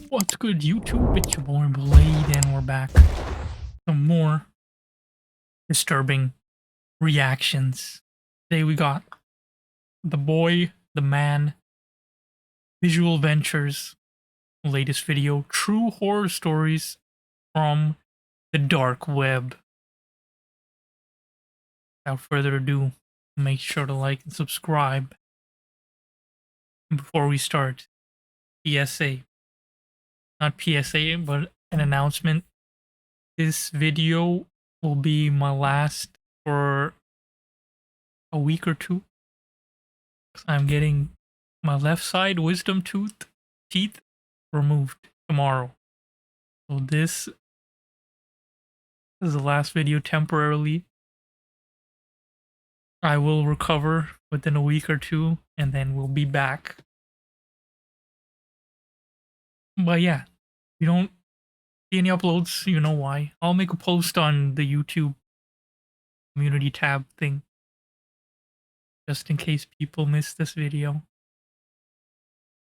What's good, YouTube? It's your boy Blade, and we're back. Some more disturbing reactions. Today we got the boy, the man, Visual Ventures, latest video, true horror stories from the dark web. Without further ado, make sure to like and subscribe. And before we start, PSA. Not PSA, but an announcement. This video will be my last for a week or two. I'm getting my left side wisdom teeth removed tomorrow. So this is the last video temporarily. I will recover within a week or two, and then we'll be back. But yeah, if you don't see any uploads, you know why. I'll make a post on the YouTube community tab thing, just in case people miss this video.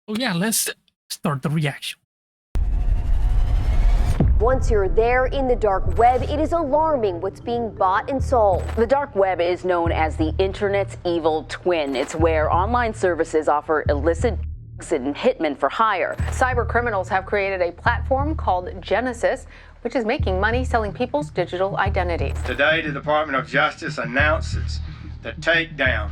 Oh yeah, let's start the reaction. Once you're there in the dark web, it is alarming what's being bought and sold. The dark web is known as the internet's evil twin. It's where online services offer illicit drugs and hitmen for hire. Cyber criminals have created a platform called Genesis, which is making money selling people's digital identities. Today, the Department of Justice announces the takedown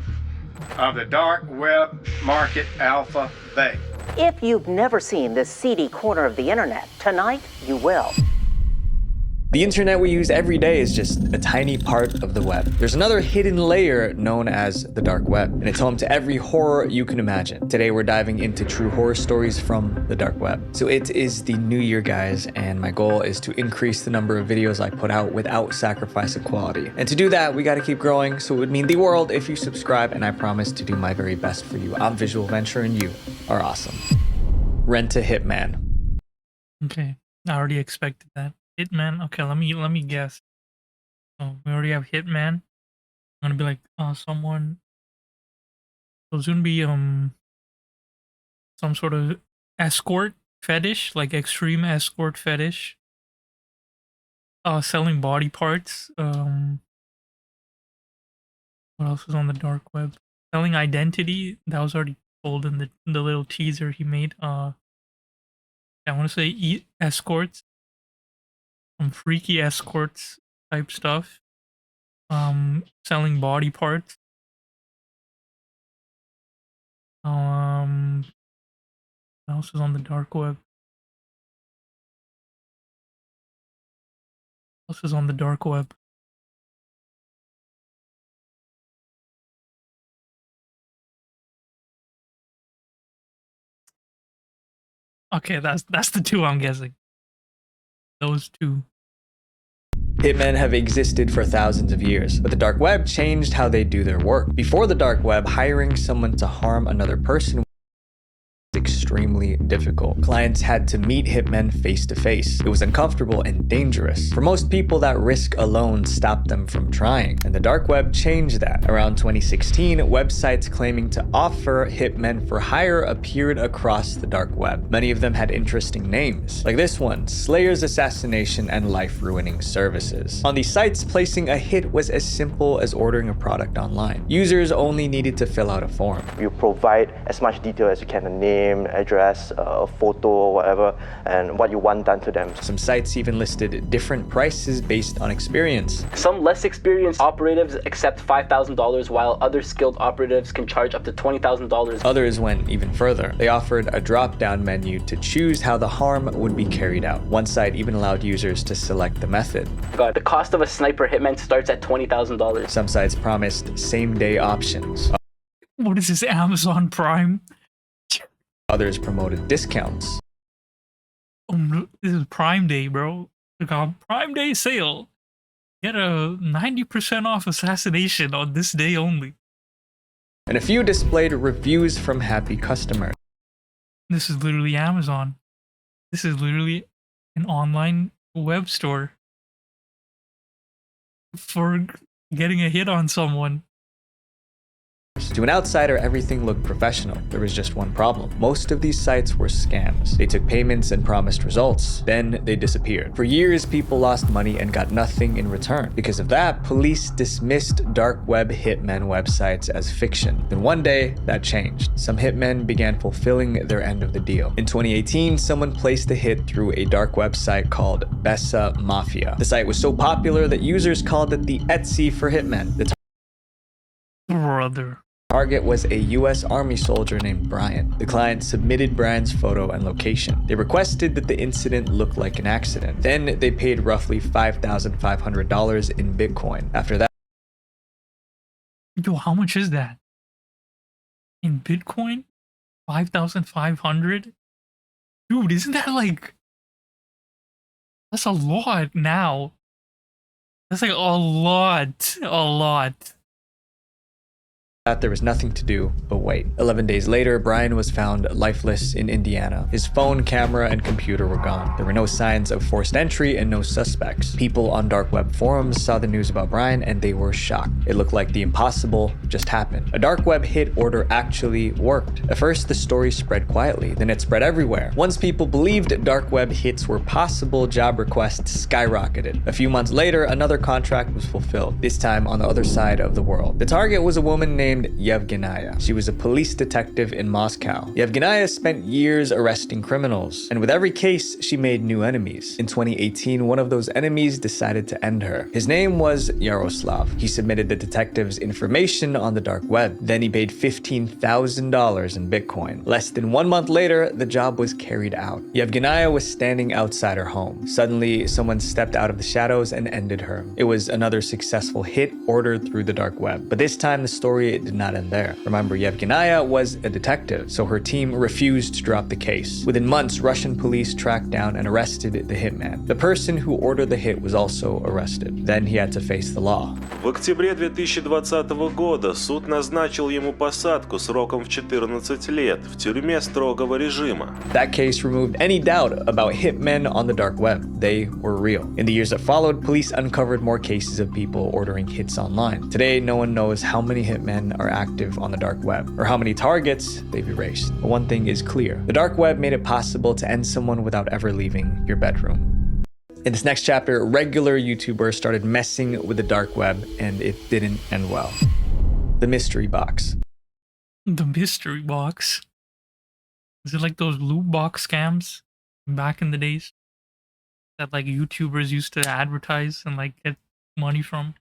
of the dark web market alpha beta. If you've never seen this seedy corner of the internet, tonight you will. The internet we use every day is just a tiny part of the web. There's another hidden layer known as the dark web, and it's home to every horror you can imagine. Today we're diving into true horror stories from the dark web. So it is the new year, guys, and my goal is to increase the number of videos I put out without sacrificing quality. And to do that, we gotta keep growing, so it would mean the world if you subscribe, and I promise to do my very best for you. I'm Visual Venture, and you are awesome. Rent a Hitman. Okay, I already expected that. Hitman. Okay, let me guess. Oh, we already have Hitman. I'm gonna be like, someone. So it's gonna be some sort of escort fetish, like extreme escort fetish. Selling body parts. What else is on the dark web? Selling identity. That was already told in the little teaser he made. I want to say escorts. Some freaky escorts type stuff. Selling body parts. What else is on the dark web? What else is on the dark web? Okay, that's the two I'm guessing. Those two. Hitmen have existed for thousands of years, but the dark web changed how they do their work. Before the dark web, hiring someone to harm another person was extremely difficult. Clients had to meet hitmen face to face. It was uncomfortable and dangerous. For most people, that risk alone stopped them from trying, and the dark web changed that. Around 2016, websites claiming to offer hitmen for hire appeared across the dark web. Many of them had interesting names, like this one, Slayer's Assassination and Life-Ruining Services. On these sites, placing a hit was as simple as ordering a product online. Users only needed to fill out a form. You provide as much detail as you can, a name, address, a photo, or whatever, and what you want done to them. Some sites even listed different prices based on experience. Some less experienced operatives accept $5,000, while other skilled operatives can charge up to $20,000. Others went even further. They offered a drop-down menu to choose how the harm would be carried out. One site even allowed users to select the method. God, the cost of a sniper hitman starts at $20,000. Some sites promised same-day options. What is this, Amazon Prime? Others promoted discounts. Oh, this is Prime Day, bro. Look on Prime Day sale. Get a 90% off assassination on this day only. And a few displayed reviews from happy customers. This is literally Amazon. This is literally an online web store for getting a hit on someone. To an outsider, everything looked professional. There was just one problem. Most of these sites were scams. They took payments and promised results. Then they disappeared. For years, people lost money and got nothing in return. Because of that, police dismissed dark web hitmen websites as fiction. Then one day, that changed. Some hitmen began fulfilling their end of the deal. In 2018, someone placed a hit through a dark website called Besa Mafia. The site was so popular that users called it the Etsy for hitmen. The Brother. target was a US Army soldier named Brian. The client submitted Brian's photo and location. They requested that the incident looked like an accident. Then they paid roughly $5,500 in Bitcoin. After that, Yo, how much is that? In Bitcoin? 5,500? Dude, isn't that like... That's a lot now. That's like a lot. A lot. there was nothing to do but wait. 11 days later, Brian was found lifeless in Indiana. His phone, camera, and computer were gone. There were no signs of forced entry and no suspects. People on dark web forums saw the news about Brian and they were shocked. It looked like the impossible just happened. A dark web hit order actually worked. At first, the story spread quietly, then it spread everywhere. Once people believed dark web hits were possible, job requests skyrocketed. A few months later, another contract was fulfilled, this time on the other side of the world. The target was a woman named Yevgenia. She was a police detective in Moscow. Yevgenia spent years arresting criminals, and with every case, she made new enemies. In 2018, one of those enemies decided to end her. His name was Yaroslav. He submitted the detective's information on the dark web. Then he paid $15,000 in Bitcoin. Less than 1 month later, the job was carried out. Yevgenia was standing outside her home. Suddenly, someone stepped out of the shadows and ended her. It was another successful hit ordered through the dark web. But this time, the story did not end there. Remember, Yevgenia was a detective, so her team refused to drop the case. Within months, Russian police tracked down and arrested the hitman. The person who ordered the hit was also arrested. Then he had to face the law. В октябре 2020 года суд назначил ему посадку сроком в 14 лет в тюрьме строгого режима. That case removed any doubt about hitmen on the dark web. They were real. In the years that followed, police uncovered more cases of people ordering hits online. Today, no one knows how many hitmen are active on the dark web, or how many targets they've erased. But one thing is clear. The dark web made it possible to end someone without ever leaving your bedroom. In this next chapter, regular YouTubers started messing with the dark web, and it didn't end well. The mystery box. The mystery box? Is it like those loot box scams back in the days that like YouTubers used to advertise and like get money from?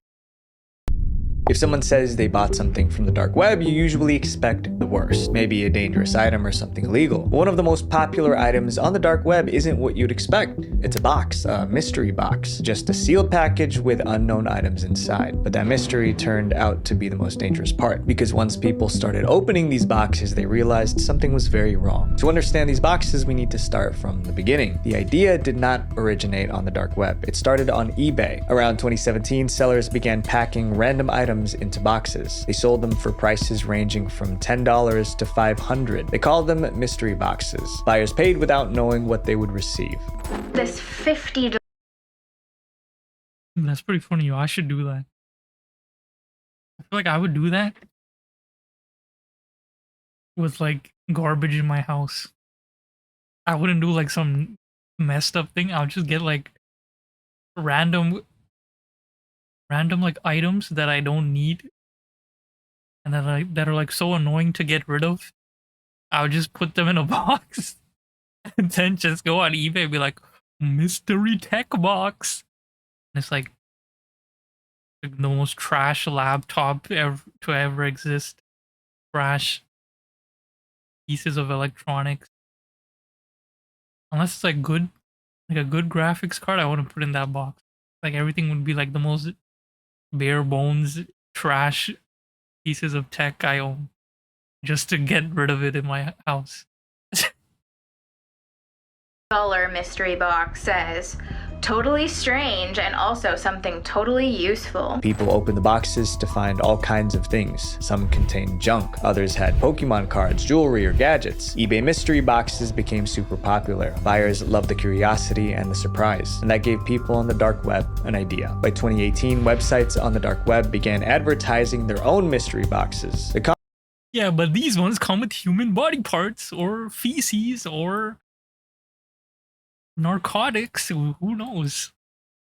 If someone says they bought something from the dark web, you usually expect the worst. Maybe a dangerous item or something illegal. But one of the most popular items on the dark web isn't what you'd expect. It's a box, a mystery box. Just a sealed package with unknown items inside. But that mystery turned out to be the most dangerous part, because once people started opening these boxes, they realized something was very wrong. To understand these boxes, we need to start from the beginning. The idea did not originate on the dark web. It started on eBay. Around 2017, sellers began packing random items into boxes. They sold them for prices ranging from $10 to $500. They called them mystery boxes. Buyers paid without knowing what they would receive. This $50. That's pretty funny. I should do that. I feel like I would do that with like garbage in my house. I wouldn't do like some messed up thing. I would just get like random like items that I don't need and that are like so annoying to get rid of. I would just put them in a box and then just go on eBay and be like, mystery tech box. And it's like the most trash laptop to ever exist. Trash pieces of electronics. Unless it's like good, like a good graphics card, I wouldn't put in that box. Like everything would be like the most bare bones trash pieces of tech I own just to get rid of it in my house. Dollar mystery box says totally strange and also something totally useful. People opened the boxes to find all kinds of things. Some contained junk, others had Pokemon cards, jewelry, or gadgets. eBay mystery boxes became super popular. Buyers loved the curiosity and the surprise, and that gave people on the dark web an idea. By 2018, websites on the dark web began advertising their own mystery boxes. The Yeah, but these ones come with human body parts or feces or narcotics. Who knows?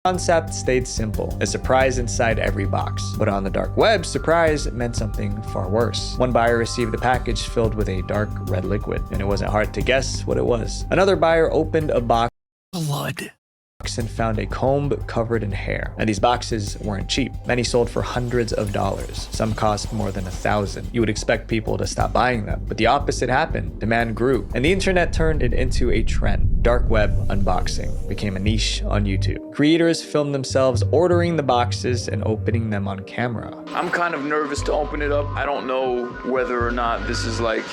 Concept stayed simple, a surprise inside every box. But on the dark web, surprise meant something far worse. One buyer received a package filled with a dark red liquid, and it wasn't hard to guess what it was. Another buyer opened a box Blood. and found a comb covered in hair. And these boxes weren't cheap. Many sold for hundreds of dollars. Some cost more than $1,000. You would expect people to stop buying them, but the opposite happened. Demand grew, and the internet turned it into a trend. Dark web unboxing became a niche on YouTube. Creators filmed themselves ordering the boxes and opening them on camera. I'm kind of nervous to open it up. I don't know whether or not this is like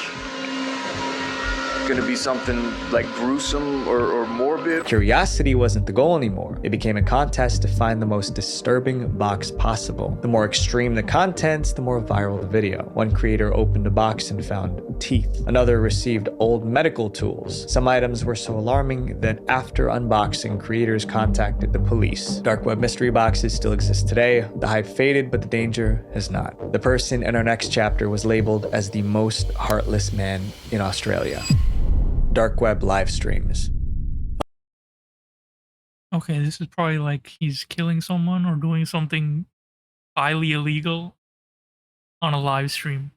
gonna be something like gruesome or morbid. Curiosity wasn't the goal anymore. It became a contest to find the most disturbing box possible. The more extreme the contents, the more viral the video. One creator opened a box and found teeth. Another received old medical tools. Some items were so alarming that after unboxing, creators contacted the police. Dark web mystery boxes still exist today. The hype faded, but the danger has not. The person in our next chapter was labeled as the most heartless man in Australia. Dark web live streams. Okay, this is probably like he's killing someone or doing something highly illegal on a live stream.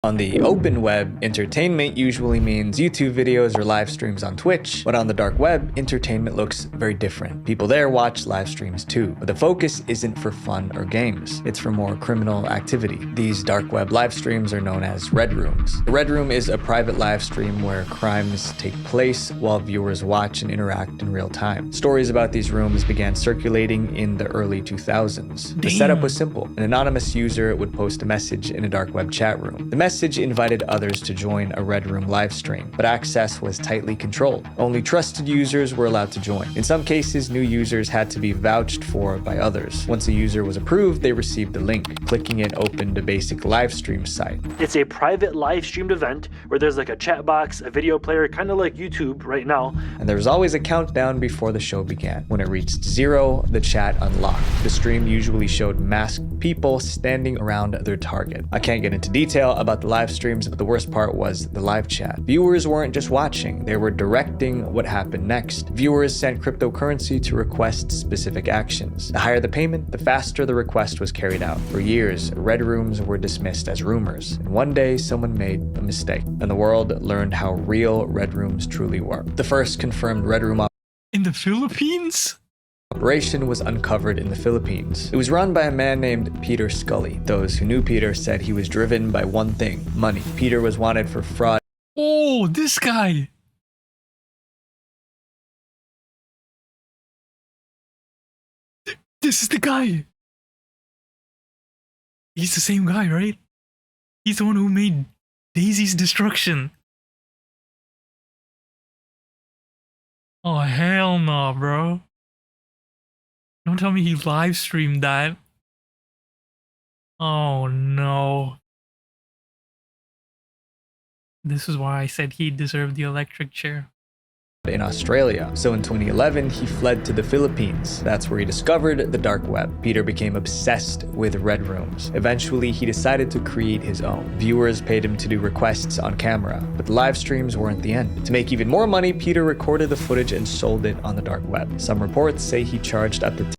On the open web, entertainment usually means YouTube videos or live streams on Twitch, but on the dark web, entertainment looks very different. People there watch live streams too, but the focus isn't for fun or games. It's for more criminal activity. These dark web live streams are known as red rooms. The red room is a private live stream where crimes take place while viewers watch and interact in real time. Stories about these rooms began circulating in the early 2000s. The setup was simple. An anonymous user would post a message in a dark web chat room. The message invited others to join a red room live stream, but access was tightly controlled. Only trusted users were allowed to join. In some cases, new users had to be vouched for by others. Once a user was approved, they received a link. Clicking it opened a basic live stream site. It's a private live streamed event where there's like a chat box, a video player, kind of like YouTube right now. And there was always a countdown before the show began. When it reached 0, the chat unlocked. The stream usually showed masked people standing around their target. I can't get into detail about the live streams, but the worst part was the live chat. Viewers weren't just watching, they were directing what happened next. Viewers sent cryptocurrency to request specific actions. The higher the payment, the faster the request was carried out. For years, red rooms were dismissed as rumors, and one day someone made a mistake, and the world learned how real red rooms truly were. The first confirmed red room in the Philippines? Operation was uncovered in the Philippines. It was run by a man named Peter Scully. Those who knew Peter said he was driven by one thing: money. Peter was wanted for fraud. Oh, this guy! This is the guy! He's the same guy, right? He's the one who made Daisy's destruction. Oh, hell no, bro. Don't tell me he live streamed that. Oh no. This is why I said he deserved the electric chair. In Australia. So in 2011, he fled to the Philippines. That's where he discovered the dark web. Peter became obsessed with red rooms. Eventually, he decided to create his own. Viewers paid him to do requests on camera, but the live streams weren't the end. To make even more money, Peter recorded the footage and sold it on the dark web. Some reports say he charged up to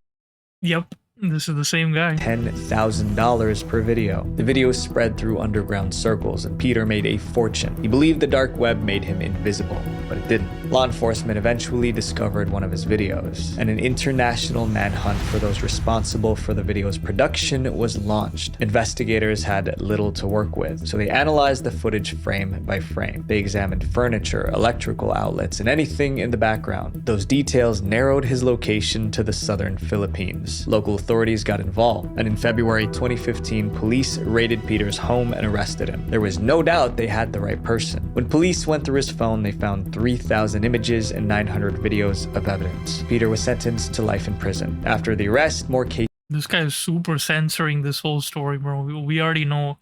Yep, this is the same guy. $10,000 per video. The videos spread through underground circles, and Peter made a fortune. He believed the dark web made him invisible, but it didn't. Law enforcement eventually discovered one of his videos, and an international manhunt for those responsible for the video's production was launched. Investigators had little to work with, so they analyzed the footage frame by frame. They examined furniture, electrical outlets, and anything in the background. Those details narrowed his location to the southern Philippines. Local authorities got involved, and in February 2015, police raided Peter's home and arrested him. There was no doubt they had the right person. When police went through his phone, they found 3,000 images and 900 videos of evidence. Peter was sentenced to life in prison. After the arrest, more cases. This guy is super censoring this whole story, bro. We already know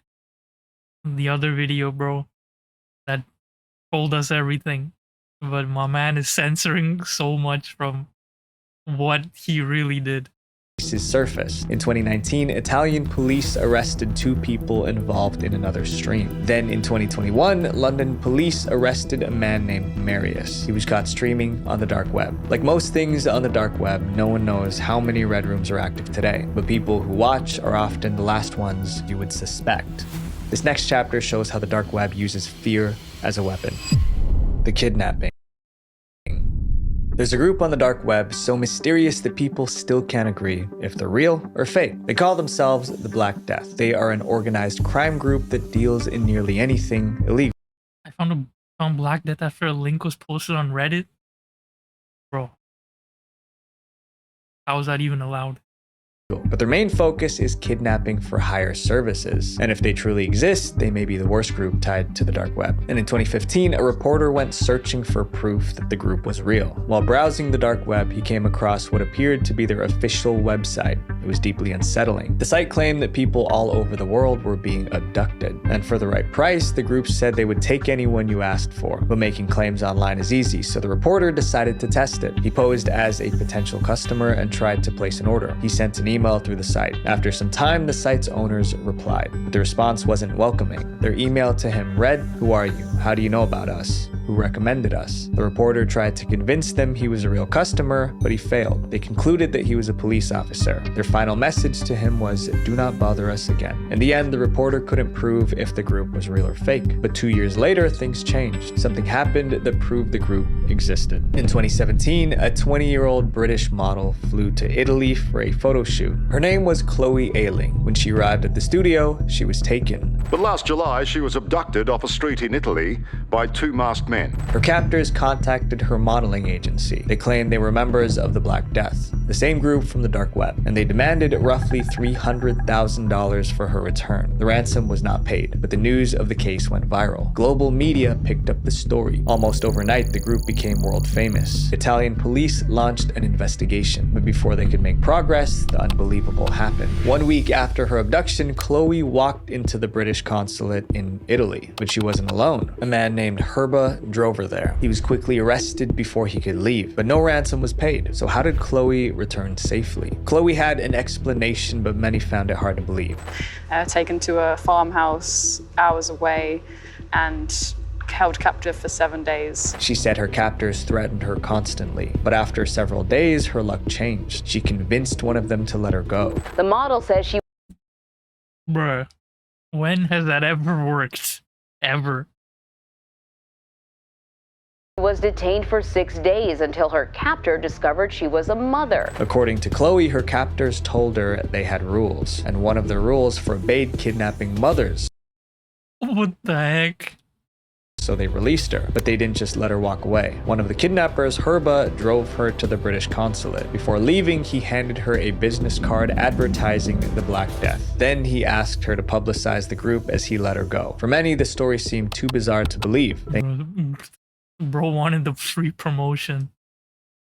the other video, bro, that told us everything. But my man is censoring so much from what he really did. cases surfaced. In 2019, Italian police arrested 2 people involved in another stream. Then in 2021, London police arrested a man named Marius. He was caught streaming on the dark web. Like most things on the dark web, no one knows how many red rooms are active today, but people who watch are often the last ones you would suspect. This next chapter shows how the dark web uses fear as a weapon. The kidnapping. There's a group on the dark web so mysterious that people still can't agree if they're real or fake. They call themselves the Black Death. They are an organized crime group that deals in nearly anything illegal. I found Black Death after a link was posted on Reddit. Bro. How is that even allowed? But their main focus is kidnapping for hire services. And if they truly exist, they may be the worst group tied to the dark web. And in 2015, a reporter went searching for proof that the group was real. While browsing the dark web, he came across what appeared to be their official website. It was deeply unsettling. The site claimed that people all over the world were being abducted. And for the right price, the group said they would take anyone you asked for. But making claims online is easy, so the reporter decided to test it. He posed as a potential customer and tried to place an order. He sent an email through the site. After some time, the site's owners replied, but the response wasn't welcoming. Their email to him read, "Who are you? How do you know about us? Who recommended us?" The reporter tried to convince them he was a real customer, but he failed. They concluded that he was a police officer. Their final message to him was, "Do not bother us again." In the end, the reporter couldn't prove if the group was real or fake. But 2 years later, things changed. Something happened that proved the group existed. In 2017, a 20-year-old British model flew to Italy for a photo shoot. Her name was Chloe Ayling. When she arrived at the studio, she was taken. But last July, she was abducted off a street in Italy by 2 masked men. Her captors contacted her modeling agency. They claimed they were members of the Black Death, the same group from the dark web, and they demanded roughly $300,000 for her return. The ransom was not paid, but the news of the case went viral. Global media picked up the story. Almost overnight, the group became world famous. Italian police launched an investigation, but before they could make progress, the unbelievable happened. 1 week after her abduction, Chloe walked into the British consulate in Italy, but she wasn't alone. A man named Herba drove her there. He was quickly arrested before he could leave, but no ransom was paid. So how did Chloe return safely? Chloe had an explanation, but many found it hard to believe. Taken to a farmhouse hours away and held captive for 7 days. She said her captors threatened her constantly, but after several days, her luck changed. She convinced one of them to let her go. The model says she... Bruh, when has that ever worked? Ever? was detained for 6 days until her captor discovered she was a mother. According to Chloe, her captors told her they had rules, and one of the rules forbade kidnapping mothers. What the heck? So they released her, but they didn't just let her walk away. One of the kidnappers, Herba, drove her to the British consulate. Before leaving, he handed her a business card advertising the Black Death. Then he asked her to publicize the group as he let her go. For many, the story seemed too bizarre to believe. Bro wanted the free promotion.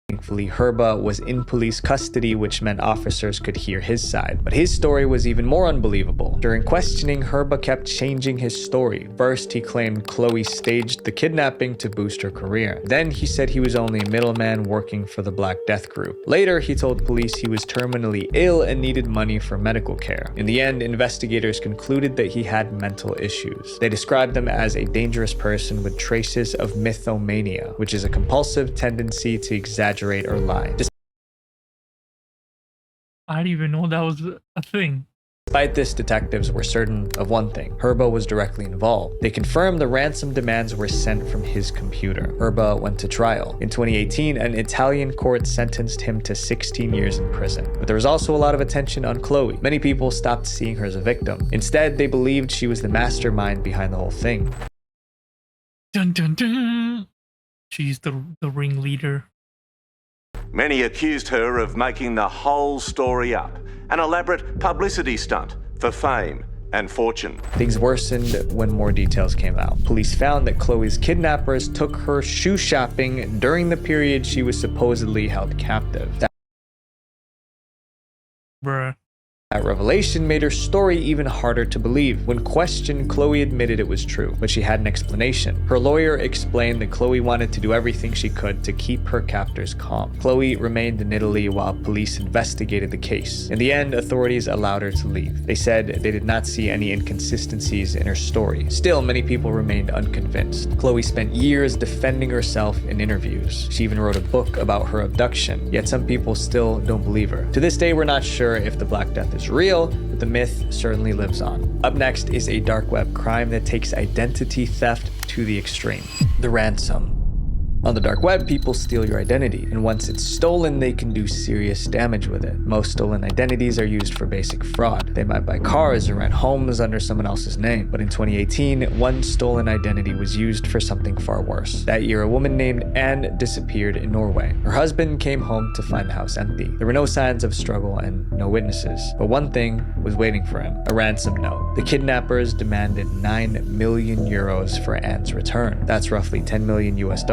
Thankfully, Herba was in police custody, which meant officers could hear his side. But his story was even more unbelievable. During questioning, Herba kept changing his story. First, he claimed Chloe staged the kidnapping to boost her career. Then he said he was only a middleman working for the Black Death group. Later, he told police he was terminally ill and needed money for medical care. In the end, investigators concluded that he had mental issues. They described him as a dangerous person with traces of mythomania, which is a compulsive tendency to exaggerate or lie. I didn't even know that was a thing. Despite this, detectives were certain of one thing. Herba was directly involved. They confirmed the ransom demands were sent from his computer. Herba went to trial. In 2018, an Italian court sentenced him to 16 years in prison. But there was also a lot of attention on Chloe. Many people stopped seeing her as a victim. Instead, they believed she was the mastermind behind the whole thing. Dun dun dun! She's the ringleader. Many accused her of making the whole story up, an elaborate publicity stunt for fame and fortune. Things worsened when more details came out. Police found that Chloe's kidnappers took her shoe shopping during the period she was supposedly held captive. Bruh. That revelation made her story even harder to believe. When questioned, Chloe admitted it was true, but she had an explanation. Her lawyer explained that Chloe wanted to do everything she could to keep her captors calm. Chloe remained in Italy while police investigated the case. In the end, authorities allowed her to leave. They said they did not see any inconsistencies in her story. Still, many people remained unconvinced. Chloe spent years defending herself in interviews. She even wrote a book about her abduction, yet some people still don't believe her. To this day, we're not sure if the Black Death is real, but the myth certainly lives on. Up next is a dark web crime that takes identity theft to the extreme: the ransom. On the dark web, people steal your identity, and once it's stolen, they can do serious damage with it. Most stolen identities are used for basic fraud. They might buy cars or rent homes under someone else's name. But in 2018, one stolen identity was used for something far worse. That year, a woman named Anne disappeared in Norway. Her husband came home to find the house empty. There were no signs of struggle and no witnesses. But one thing was waiting for him: a ransom note. The kidnappers demanded 9 million euros for Anne's return. That's roughly $10 million US.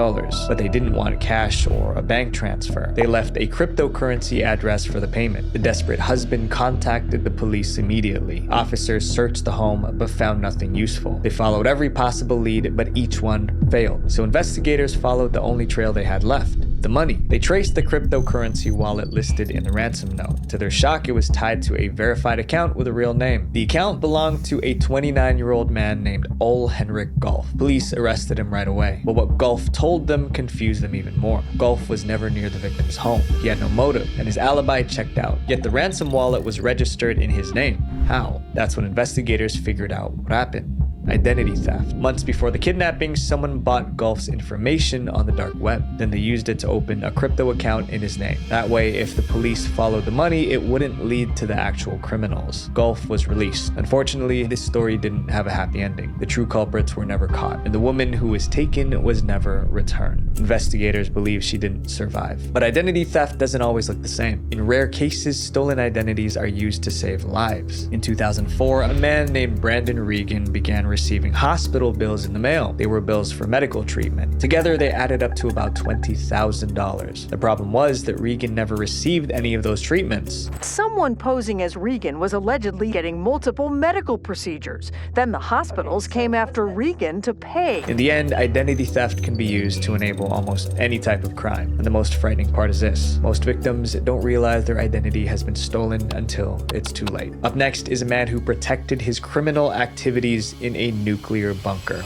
But they didn't want cash or a bank transfer. They left a cryptocurrency address for the payment. The desperate husband contacted the police immediately. Officers searched the home but found nothing useful. They followed every possible lead, but each one failed. So investigators followed the only trail they had left: the money. They traced the cryptocurrency wallet listed in the ransom note. To their shock, it was tied to a verified account with a real name. The account belonged to a 29-year-old man named Ole Henrik Golf. Police arrested him right away. But what Golf told them confused them even more. Golf was never near the victim's home. He had no motive, and his alibi checked out. Yet the ransom wallet was registered in his name. How? That's when investigators figured out what happened: identity theft. Months before the kidnapping, someone bought Golf's information on the dark web. Then they used it to open a crypto account in his name. That way, if the police followed the money, it wouldn't lead to the actual criminals. Golf was released. Unfortunately, this story didn't have a happy ending. The true culprits were never caught, and the woman who was taken was never returned. Investigators believe she didn't survive. But identity theft doesn't always look the same. In rare cases, stolen identities are used to save lives. In 2004, a man named Brandon Regan began receiving hospital bills in the mail. They were bills for medical treatment. Together, they added up to about $20,000. The problem was that Regan never received any of those treatments. Someone posing as Regan was allegedly getting multiple medical procedures. Then the hospitals came after Regan to pay. In the end, identity theft can be used to enable almost any type of crime. And the most frightening part is this: most victims don't realize their identity has been stolen until it's too late. Up next is a man who protected his criminal activities in a nuclear bunker: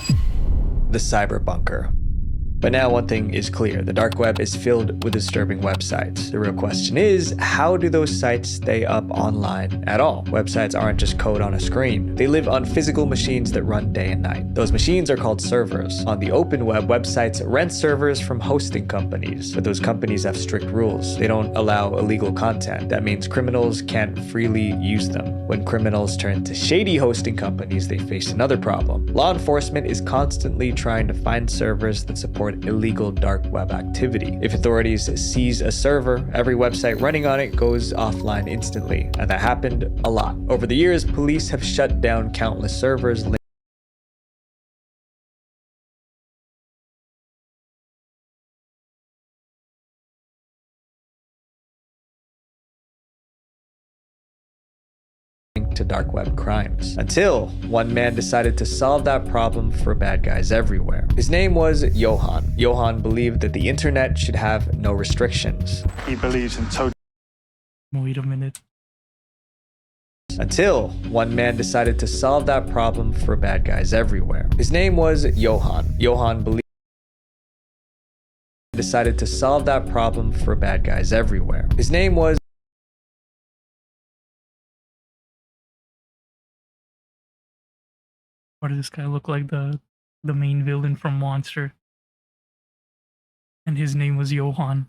the cyber bunker. But now one thing is clear: the dark web is filled with disturbing websites. The real question is, how do those sites stay up online at all? Websites aren't just code on a screen. They live on physical machines that run day and night. Those machines are called servers. On the open web, websites rent servers from hosting companies, but those companies have strict rules. They don't allow illegal content. That means criminals can't freely use them. When criminals turn to shady hosting companies, they face another problem. Law enforcement is constantly trying to find servers that support illegal dark web activity. If authorities seize a server, every website running on it goes offline instantly, and that happened a lot. Over the years, police have shut down countless servers to dark web crimes, until one man decided to solve that problem for bad guys everywhere. His name was Johan. Johan believed that the internet should have no restrictions. He believes in total. Wait a minute. Until one man decided to solve that problem for bad guys everywhere. His name was Johan. Johan decided to solve that problem for bad guys everywhere. His name was Why does this guy look like the main villain from Monster? And his name was Johan.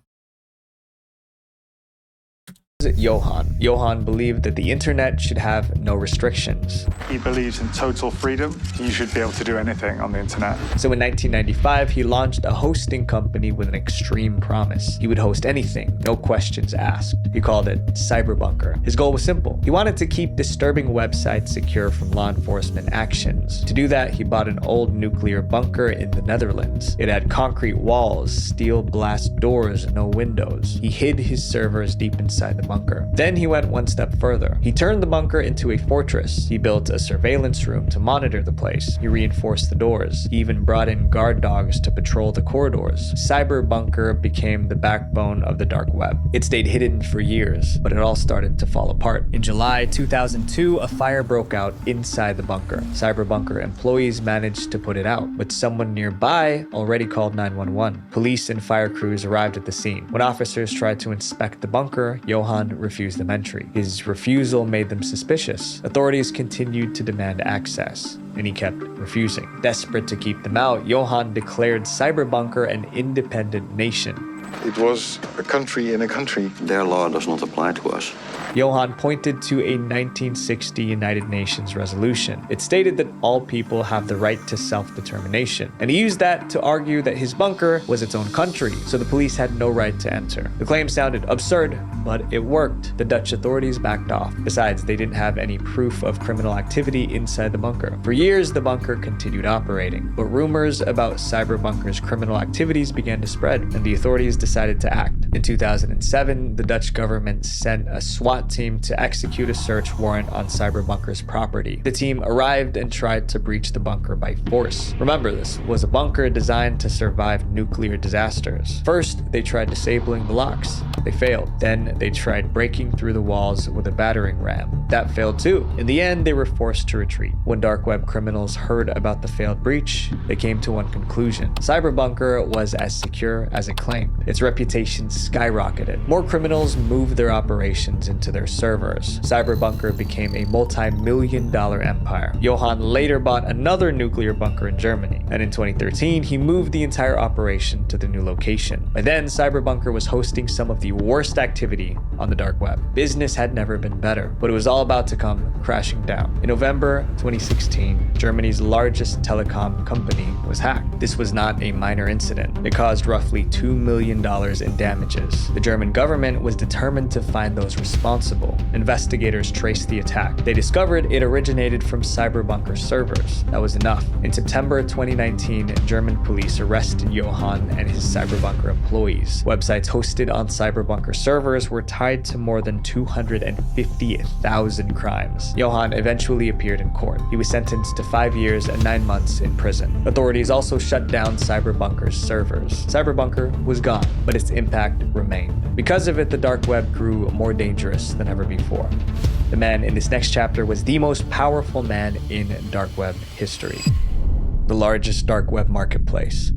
Johan. Johan believed that the internet should have no restrictions. He believes in total freedom. You should be able to do anything on the internet. So in 1995, he launched a hosting company with an extreme promise. He would host anything, no questions asked. He called it Cyberbunker. His goal was simple. He wanted to keep disturbing websites secure from law enforcement actions. To do that, he bought an old nuclear bunker in the Netherlands. It had concrete walls, steel glass doors, no windows. He hid his servers deep inside the bunker. Then he went one step further. He turned the bunker into a fortress. He built a surveillance room to monitor the place. He reinforced the doors. He even brought in guard dogs to patrol the corridors. Cyber Bunker became the backbone of the dark web. It stayed hidden for years, but it all started to fall apart. In July 2002, a fire broke out inside the bunker. Cyber Bunker employees managed to put it out, but someone nearby already called 911. Police and fire crews arrived at the scene. When officers tried to inspect the bunker, Johan refused them entry. His refusal made them suspicious. Authorities continued to demand access, and he kept refusing. Desperate to keep them out, Johan declared Cyber Bunker an independent nation. It was a country in a country. Their law does not apply to us. Johan pointed to a 1960 United Nations resolution. It stated that all people have the right to self-determination, and he used that to argue that his bunker was its own country, so the police had no right to enter. The claim sounded absurd, but it worked. The Dutch authorities backed off. Besides, they didn't have any proof of criminal activity inside the bunker. For years, the bunker continued operating, but rumors about Cyber Bunker's criminal activities began to spread, and the authorities decided to act. In 2007, the Dutch government sent a SWAT team to execute a search warrant on Cyber Bunker's property. The team arrived and tried to breach the bunker by force. Remember, this was a bunker designed to survive nuclear disasters. First, they tried disabling the locks. They failed. Then they tried breaking through the walls with a battering ram. That failed too. In the end, they were forced to retreat. When dark web criminals heard about the failed breach, they came to one conclusion. Cyber Bunker was as secure as it claimed. Its reputation skyrocketed. More criminals moved their operations into their servers. Cyber Bunker became a multi-million-dollar empire. Johan later bought another nuclear bunker in Germany, and in 2013, he moved the entire operation to the new location. By then, Cyber Bunker was hosting some of the worst activity on the dark web. Business had never been better, but it was all about to come crashing down. In November 2016, Germany's largest telecom company was hacked. This was not a minor incident. It caused roughly $2 million in damages. The German government was determined to find those responsible. Investigators traced the attack. They discovered it originated from Cyber Bunker servers. That was enough. In September 2019, German police arrested Johan and his Cyber Bunker employees. Websites hosted on Cyber Bunker servers were tied to more than 250,000 crimes. Johan eventually appeared in court. He was sentenced to 5 years and 9 months in prison. Authorities also shut down Cyber Bunker's servers. Cyber Bunker was gone, but its impact remained. Because of it, the dark web grew more dangerous than ever before. The man in this next chapter was the most powerful man in dark web history. The largest dark web marketplace.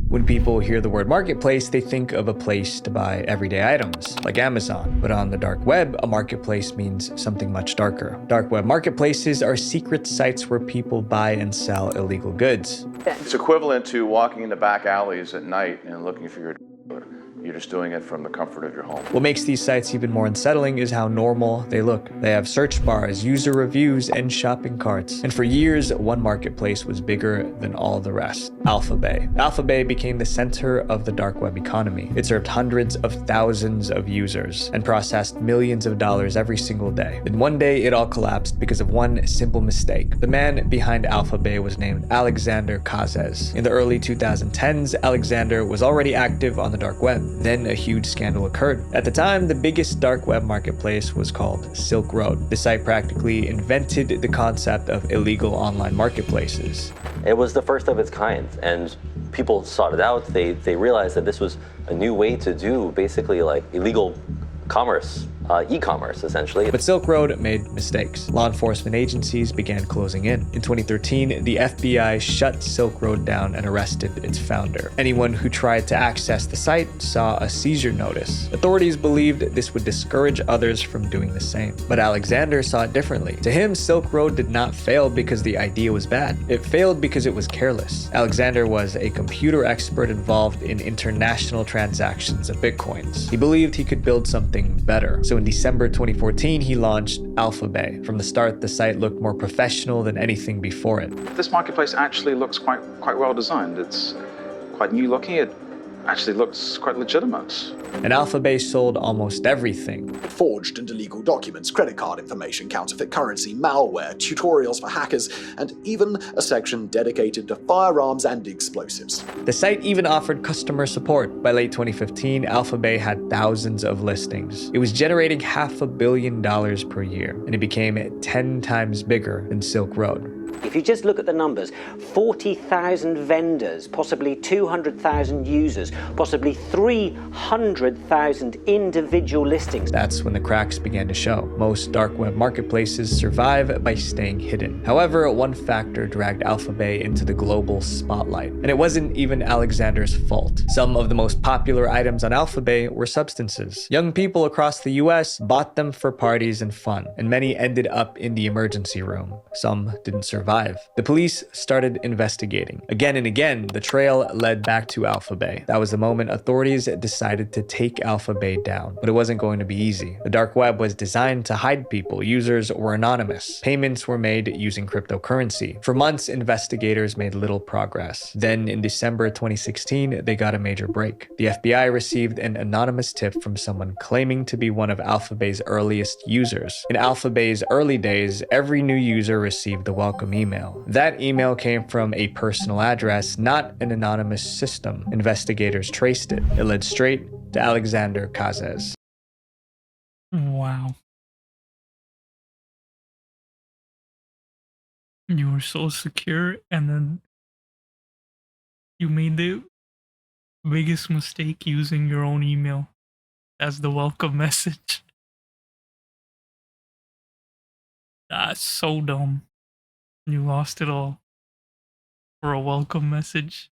When people hear the word marketplace, they think of a place to buy everyday items, like Amazon. But on the dark web, a marketplace means something much darker. Dark web marketplaces are secret sites where people buy and sell illegal goods. It's equivalent to walking into back alleys at night and looking for your dealer. You're just doing it from the comfort of your home. What makes these sites even more unsettling is how normal they look. They have search bars, user reviews, and shopping carts. And for years, one marketplace was bigger than all the rest. Alphabay. Alphabay became the center of the dark web economy. It served hundreds of thousands of users and processed millions of dollars every single day. Then one day, it all collapsed because of one simple mistake. The man behind Alphabay was named Alexander Kazes. In the early 2010s, Alexander was already active on the dark web. Then a huge scandal occurred. At the time, the biggest dark web marketplace was called Silk Road. The site practically invented the concept of illegal online marketplaces. It was the first of its kind, and people sought it out. They realized that this was a new way to do basically like illegal commerce. E-commerce, essentially. But Silk Road made mistakes. Law enforcement agencies began closing in. In 2013, the FBI shut Silk Road down and arrested its founder. Anyone who tried to access the site saw a seizure notice. Authorities believed this would discourage others from doing the same. But Alexander saw it differently. To him, Silk Road did not fail because the idea was bad. It failed because it was careless. Alexander was a computer expert involved in international transactions of bitcoins. He believed he could build something better. So in December 2014, he launched Alphabay. From the start, the site looked more professional than anything before it. This marketplace actually looks quite well designed. It's quite new looking. It actually looks quite legitimate. And Alphabay sold almost everything. Forged and illegal documents, credit card information, counterfeit currency, malware, tutorials for hackers, and even a section dedicated to firearms and explosives. The site even offered customer support. By late 2015, Alphabay had thousands of listings. It was generating $500 million per year, and it became 10 times bigger than Silk Road. If you just look at the numbers, 40,000 vendors, possibly 200,000 users, possibly 300,000 individual listings. That's when the cracks began to show. Most dark web marketplaces survive by staying hidden. However, one factor dragged Alphabay into the global spotlight, and it wasn't even Alexander's fault. Some of the most popular items on Alphabay were substances. Young people across the US bought them for parties and fun, and many ended up in the emergency room. Some didn't survive. The police started investigating. Again and again, the trail led back to Alphabay. That was the moment authorities decided to take Alphabay down. But it wasn't going to be easy. The dark web was designed to hide people. Users were anonymous. Payments were made using cryptocurrency. For months, investigators made little progress. Then in December 2016, they got a major break. The FBI received an anonymous tip from someone claiming to be one of Alphabay's earliest users. In Alphabay's early days, every new user received a welcome email. That email came from a personal address, not an anonymous system. Investigators traced it. It led straight to Alexander Kazes. Wow. You were so secure, and then you made the biggest mistake using your own email as the welcome message. That's so dumb. You lost it all for a welcome message.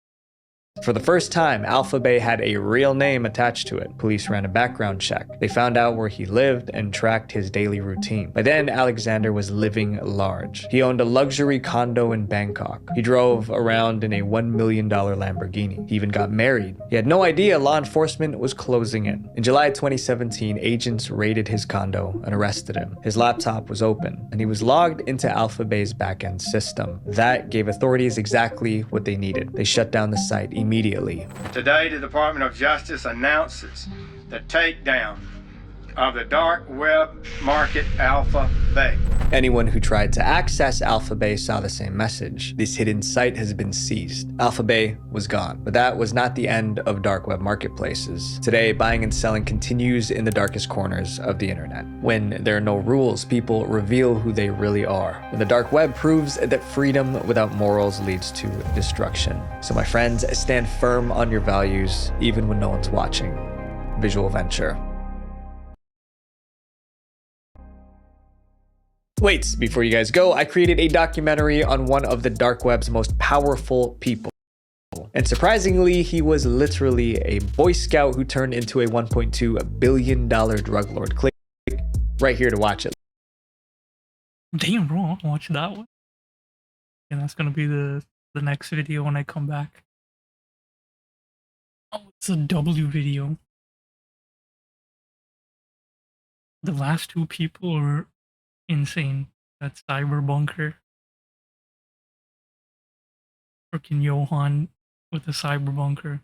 For the first time, Alphabay had a real name attached to it. Police ran a background check. They found out where he lived and tracked his daily routine. By then, Alexander was living large. He owned a luxury condo in Bangkok. He drove around in a $1 million Lamborghini. He even got married. He had no idea law enforcement was closing in. In July 2017, agents raided his condo and arrested him. His laptop was open, and he was logged into Alphabay's backend system. That gave authorities exactly what they needed. They shut down the site immediately. Today, the Department of Justice announces the takedown of the dark web market Alphabay. Anyone who tried to access Alphabay saw the same message. This hidden site has been seized. Alphabay was gone. But that was not the end of dark web marketplaces. Today, buying and selling continues in the darkest corners of the internet. When there are no rules, people reveal who they really are. And the dark web proves that freedom without morals leads to destruction. So my friends, stand firm on your values, even when no one's watching. Visual Venture. Wait, before you guys go, I created a documentary on one of the dark web's most powerful people. And surprisingly, he was literally a Boy Scout who turned into a $1.2 billion drug lord. Click right here to watch it. Damn, bro, I'll watch that one. And that's gonna be the next video when I come back. Oh, it's a W video. The last two people are insane. That's Cyberbunker. Freaking Johan with the Cyberbunker.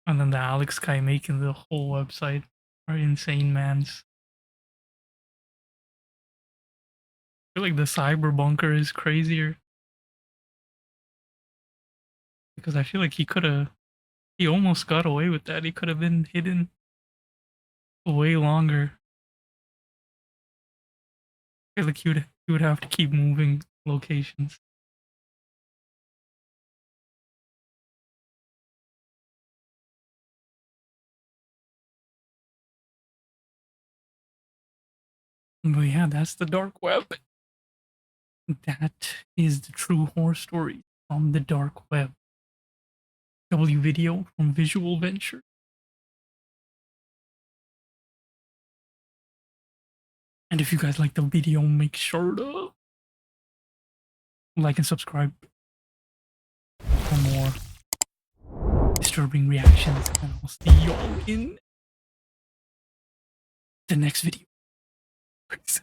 And then the Alex guy making the whole website are insane mans. I feel like the Cyberbunker is crazier. Because I feel like he almost got away with that. He could have been hidden way longer. I feel like he would have to keep moving locations. But yeah, that's the dark web. That is the true horror story from the dark web. W video from Visual Venture. And if you guys like the video, make sure to like and subscribe for more disturbing reactions. And I'll see y'all in the next video. Peace.